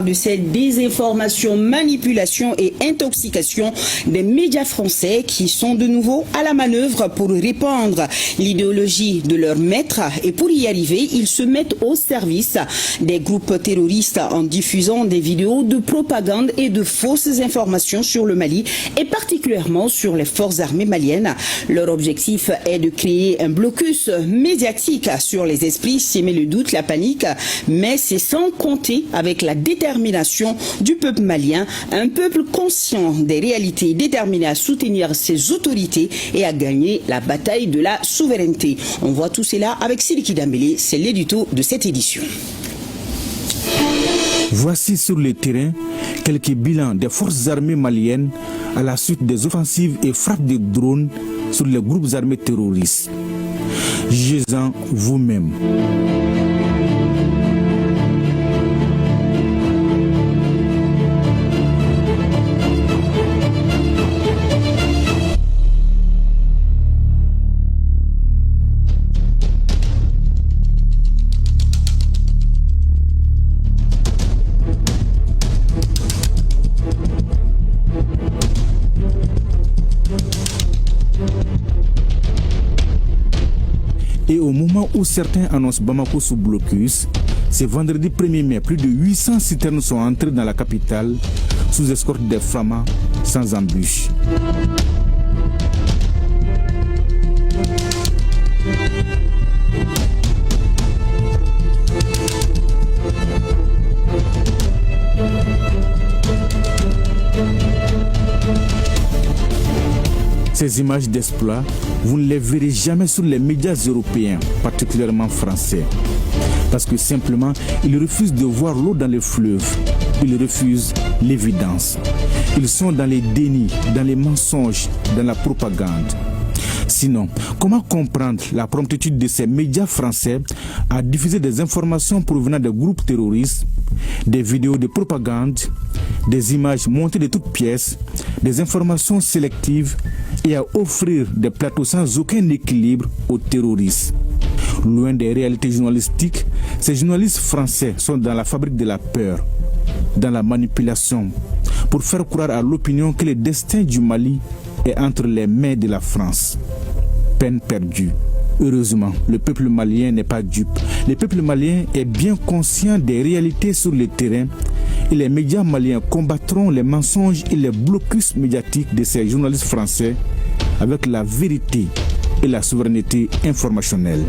de cette désinformation, manipulation et intoxication des médias français qui sont de nouveau à la manœuvre pour répandre l'idéologie de leur maître, et pour y arriver, ils se mettent au service des groupes terroristes en diffusant des vidéos de propagande et de fausses informations sur le Mali et particulièrement sur les forces armées maliennes. Leur objectif est de créer un blocus médiatique sur les esprits, s'aimer le doute, la panique, mais c'est sans compter avec la détermination du peuple malien, un peuple conscient des réalités, déterminé à soutenir ses autorités et à gagner la bataille de la souveraineté. On voit tout cela avec Sidiki Dambélé, c'est l'édito de cette édition. Voici sur le terrain quelques bilans des forces armées maliennes à la suite des offensives et frappes de drones sur les groupes armés terroristes. Jugez-en vous-même. Et au moment où certains annoncent Bamako sous blocus, c'est vendredi 1er mai, plus de 800 citernes sont entrées dans la capitale sous escorte des Framas sans embûche. Ces images d'exploit, vous ne les verrez jamais sur les médias européens, particulièrement français. Parce que simplement, ils refusent de voir l'eau dans les fleuves. Ils refusent l'évidence. Ils sont dans les dénis, dans les mensonges, dans la propagande. Sinon, comment comprendre la promptitude de ces médias français à diffuser des informations provenant des groupes terroristes, des vidéos de propagande, des images montées de toutes pièces, des informations sélectives et à offrir des plateaux sans aucun équilibre aux terroristes? Loin des réalités journalistiques, ces journalistes français sont dans la fabrique de la peur, dans la manipulation, pour faire croire à l'opinion que le destin du Mali est entre les mains de la France. Peine perdue. Heureusement, le peuple malien n'est pas dupe. Le peuple malien est bien conscient des réalités sur le terrain et les médias maliens combattront les mensonges et les blocus médiatiques de ces journalistes français avec la vérité et la souveraineté informationnelle.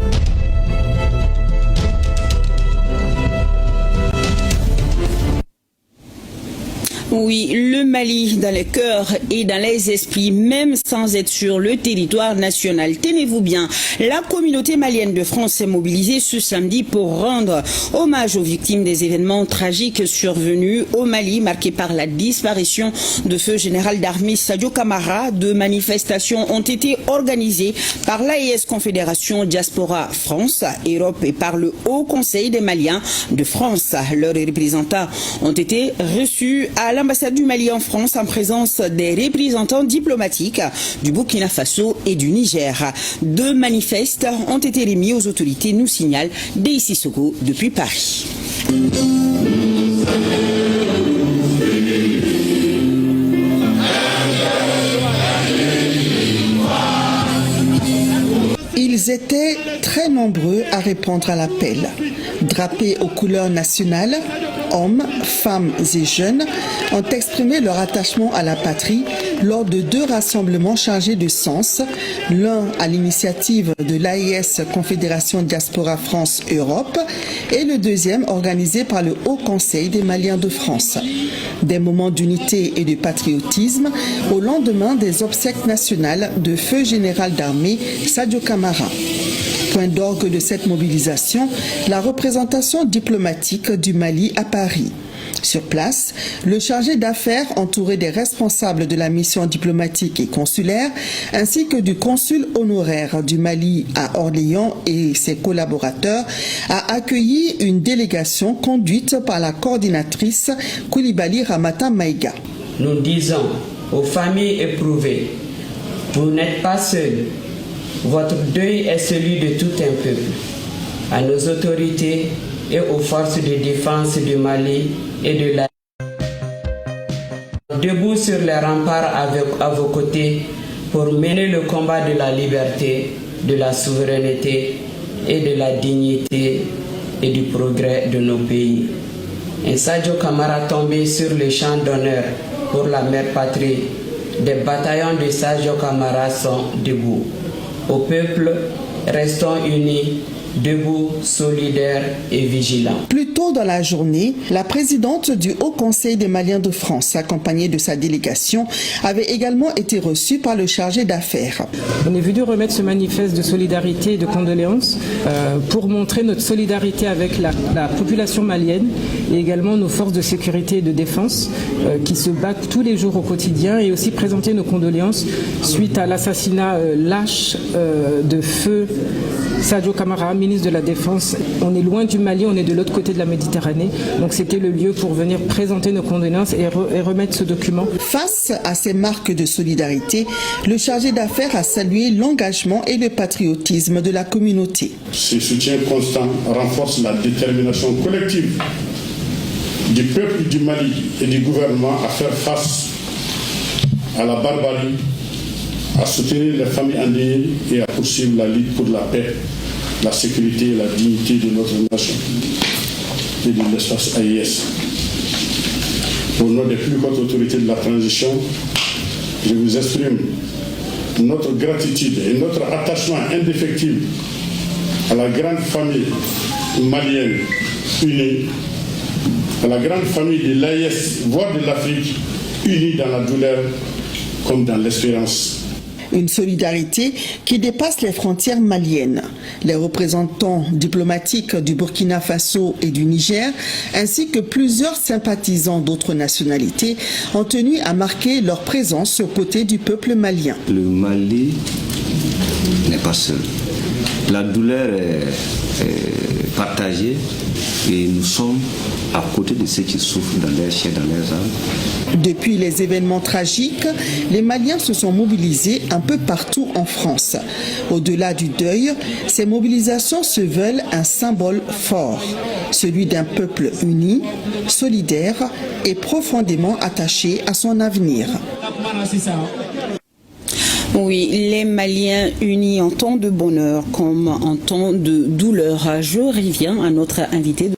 Oui, le Mali dans les cœurs et dans les esprits, même sans être sur le territoire national. Tenez-vous bien, la communauté malienne de France s'est mobilisée ce samedi pour rendre hommage aux victimes des événements tragiques survenus au Mali, marqués par la disparition de feu général d'armée Sadio Camara. Deux manifestations ont été organisées par l'AES Confédération Diaspora France, Europe et par le Haut Conseil des Maliens de France. Leurs représentants ont été reçus à l'ambassade du Mali en France en présence des représentants diplomatiques du Burkina Faso et du Niger. Deux manifestes ont été remis aux autorités, nous signale Deïssi Sogo depuis Paris. Ils étaient très nombreux à répondre à l'appel. Drapés aux couleurs nationales, hommes, femmes et jeunes ont exprimé leur attachement à la patrie lors de deux rassemblements chargés de sens, l'un à l'initiative de l'AES Confédération Diaspora France-Europe et le deuxième organisé par le Haut Conseil des Maliens de France. Des moments d'unité et de patriotisme au lendemain des obsèques nationales de feu général d'armée Sadio Camara. Point d'orgue de cette mobilisation, la représentation diplomatique du Mali à Paris. Sur place, le chargé d'affaires entouré des responsables de la mission diplomatique et consulaire ainsi que du consul honoraire du Mali à Orléans et ses collaborateurs a accueilli une délégation conduite par la coordinatrice Koulibaly Ramata Maïga. Nous disons aux familles éprouvées, vous n'êtes pas seuls. Votre deuil est celui de tout un peuple. À nos autorités et aux forces de défense du Mali, et de la... Debout sur les remparts à vos côtés pour mener le combat de la liberté, de la souveraineté et de la dignité et du progrès de nos pays. Un Sadio Camara tombé sur le champ d'honneur pour la mère patrie. Des bataillons de Sadio Camara sont debout. Au peuple, restons unis, debout, solidaires et vigilants. Plus tôt dans la journée, la présidente du Haut Conseil des Maliens de France, accompagnée de sa délégation, avait également été reçue par le chargé d'affaires. On est venu remettre ce manifeste de solidarité et de condoléances pour montrer notre solidarité avec la population malienne et également nos forces de sécurité et de défense qui se battent tous les jours au quotidien, et aussi présenter nos condoléances suite à l'assassinat lâche de feu Sadio Camara, ministre de la Défense. On est loin du Mali, on est de l'autre côté de la Méditerranée. Donc c'était le lieu pour venir présenter nos condoléances et remettre ce document. Face à ces marques de solidarité, le chargé d'affaires a salué l'engagement et le patriotisme de la communauté. Ce soutien constant renforce la détermination collective du peuple du Mali et du gouvernement à faire face à la barbarie, à soutenir les familles endeuillées et à poursuivre la lutte pour la paix, la sécurité et la dignité de notre nation et de l'espace AIS. Au nom des plus hautes autorités de la transition, je vous exprime notre gratitude et notre attachement indéfectible à la grande famille malienne unie, à la grande famille de l'AIS, voire de l'Afrique, unie dans la douleur comme dans l'espérance. Une solidarité qui dépasse les frontières maliennes. Les représentants diplomatiques du Burkina Faso et du Niger, ainsi que plusieurs sympathisants d'autres nationalités, ont tenu à marquer leur présence aux côtés du peuple malien. Le Mali n'est pas seul. La douleur est partagée et nous sommes à côté de ceux qui souffrent dans leur chair, dans leurs âmes. Depuis les événements tragiques, les Maliens se sont mobilisés un peu partout en France. Au-delà du deuil, ces mobilisations se veulent un symbole fort, celui d'un peuple uni, solidaire et profondément attaché à son avenir. Oui, les Maliens unis en temps de bonheur comme en temps de douleur. Je reviens à notre invité.